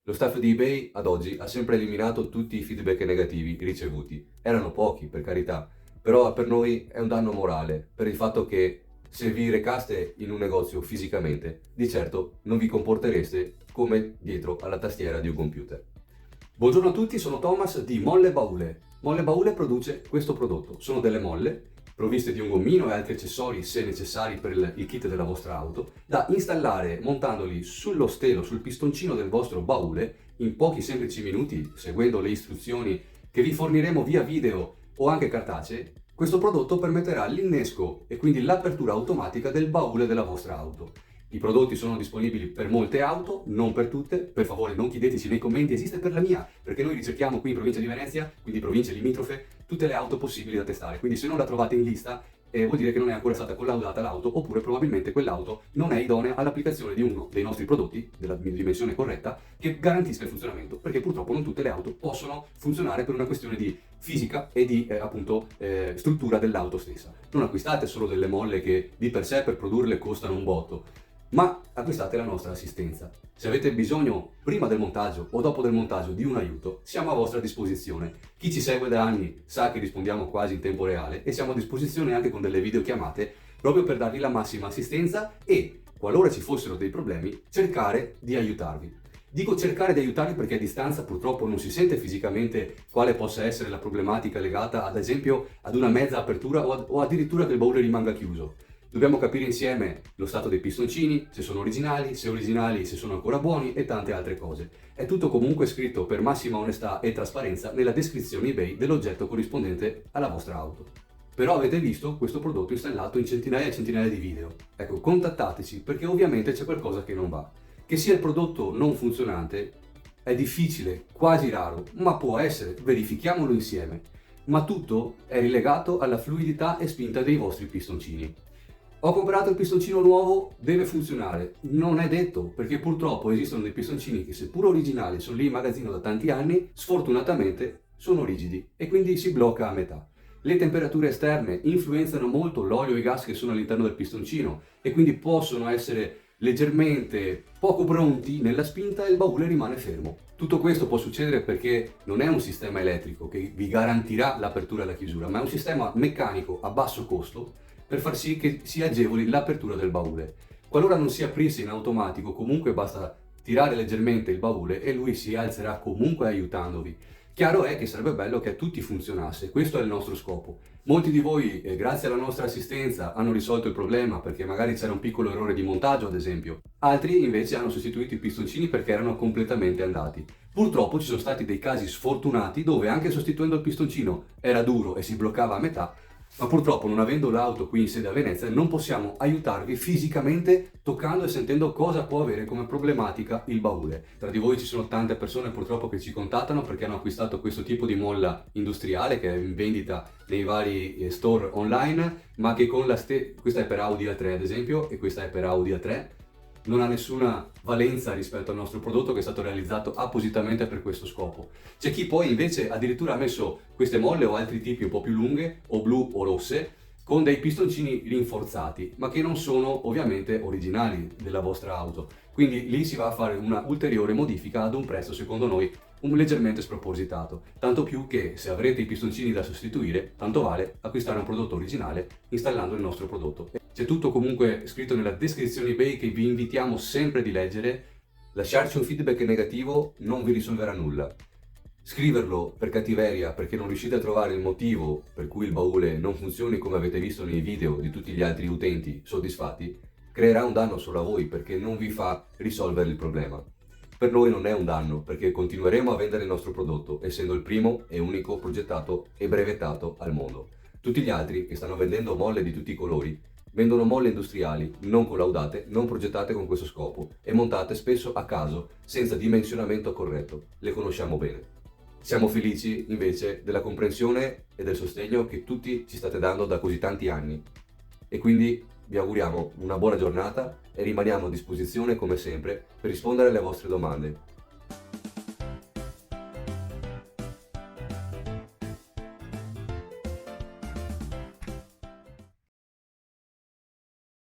Lo staff di eBay ad oggi ha sempre eliminato tutti i feedback negativi ricevuti. Erano pochi, per carità, però per noi è un danno morale, per il fatto che se vi recaste in un negozio fisicamente, di certo non vi comportereste come dietro alla tastiera di un computer. Buongiorno a tutti, sono Thomas di Molle Baule. Molle Baule produce questo prodotto. Sono delle molle provviste di un gommino e altri accessori, se necessari, per il kit della vostra auto, da installare montandoli sullo stelo, sul pistoncino del vostro baule, in pochi semplici minuti, seguendo le istruzioni che vi forniremo via video o anche cartacee. Questo prodotto permetterà l'innesco e quindi l'apertura automatica del baule della vostra auto. I prodotti sono disponibili per molte auto, non per tutte. Per favore non chiedeteci nei commenti esiste per la mia, perché noi ricerchiamo qui in provincia di Venezia, quindi province limitrofe, tutte le auto possibili da testare. Quindi se non la trovate in lista vuol dire che non è ancora stata collaudata l'auto, oppure probabilmente quell'auto non è idonea all'applicazione di uno dei nostri prodotti della dimensione corretta che garantisca il funzionamento, perché purtroppo non tutte le auto possono funzionare per una questione di fisica e di struttura dell'auto stessa. Non acquistate solo delle molle che di per sé per produrle costano un botto, ma acquistate la nostra assistenza. Se avete bisogno prima del montaggio o dopo del montaggio di un aiuto, siamo a vostra disposizione. Chi ci segue da anni sa che rispondiamo quasi in tempo reale e siamo a disposizione anche con delle videochiamate proprio per darvi la massima assistenza e, qualora ci fossero dei problemi, cercare di aiutarvi. Dico cercare di aiutarvi perché a distanza purtroppo non si sente fisicamente quale possa essere la problematica legata ad esempio ad una mezza apertura o addirittura che il baule rimanga chiuso. Dobbiamo capire insieme lo stato dei pistoncini, se sono originali, se sono ancora buoni e tante altre cose. È tutto comunque scritto per massima onestà e trasparenza nella descrizione eBay dell'oggetto corrispondente alla vostra auto. Però avete visto questo prodotto installato in centinaia e centinaia di video. Ecco, contattateci perché ovviamente c'è qualcosa che non va. Che sia il prodotto non funzionante è difficile, quasi raro, ma può essere, verifichiamolo insieme. Ma tutto è rilegato alla fluidità e spinta dei vostri pistoncini. Ho comprato il pistoncino nuovo, deve funzionare. Non è detto, perché purtroppo esistono dei pistoncini che seppur originali sono lì in magazzino da tanti anni, sfortunatamente sono rigidi e quindi si blocca a metà. Le temperature esterne influenzano molto l'olio e i gas che sono all'interno del pistoncino e quindi possono essere leggermente poco pronti nella spinta e il baule rimane fermo. Tutto questo può succedere perché non è un sistema elettrico che vi garantirà l'apertura e la chiusura, ma è un sistema meccanico a basso costo per far sì che sia agevoli l'apertura del baule. Qualora non si aprisse in automatico, comunque basta tirare leggermente il baule e lui si alzerà comunque aiutandovi. Chiaro è che sarebbe bello che a tutti funzionasse, questo è il nostro scopo. Molti di voi, grazie alla nostra assistenza, hanno risolto il problema perché magari c'era un piccolo errore di montaggio, ad esempio. Altri invece hanno sostituito i pistoncini perché erano completamente andati. Purtroppo ci sono stati dei casi sfortunati dove anche sostituendo il pistoncino era duro e si bloccava a metà, ma purtroppo non avendo l'auto qui in sede a Venezia non possiamo aiutarvi fisicamente toccando e sentendo cosa può avere come problematica il baule. Tra di voi ci sono tante persone purtroppo che ci contattano perché hanno acquistato questo tipo di molla industriale che è in vendita nei vari store online, ma che con questa è per Audi A3 ad esempio e questa è per Audi A3, non ha nessuna valenza rispetto al nostro prodotto che è stato realizzato appositamente per questo scopo. C'è chi poi invece addirittura ha messo queste molle o altri tipi un po' più lunghe o blu o rosse con dei pistoncini rinforzati, ma che non sono ovviamente originali della vostra auto. Quindi lì si va a fare una ulteriore modifica ad un prezzo secondo noi leggermente spropositato, tanto più che se avrete i pistoncini da sostituire, tanto vale acquistare un prodotto originale installando il nostro prodotto. C'è tutto comunque scritto nella descrizione eBay che vi invitiamo sempre di leggere. Lasciarci un feedback negativo non vi risolverà nulla. Scriverlo per cattiveria perché non riuscite a trovare il motivo per cui il baule non funzioni come avete visto nei video di tutti gli altri utenti soddisfatti, creerà un danno solo a voi perché non vi fa risolvere il problema. Per noi non è un danno perché continueremo a vendere il nostro prodotto essendo il primo e unico progettato e brevettato al mondo. Tutti gli altri che stanno vendendo molle di tutti i colori vendono molle industriali non collaudate, non progettate con questo scopo e montate spesso a caso senza dimensionamento corretto. Le conosciamo bene. Siamo felici invece della comprensione e del sostegno che tutti ci state dando da così tanti anni e quindi vi auguriamo una buona giornata e rimaniamo a disposizione come sempre per rispondere alle vostre domande.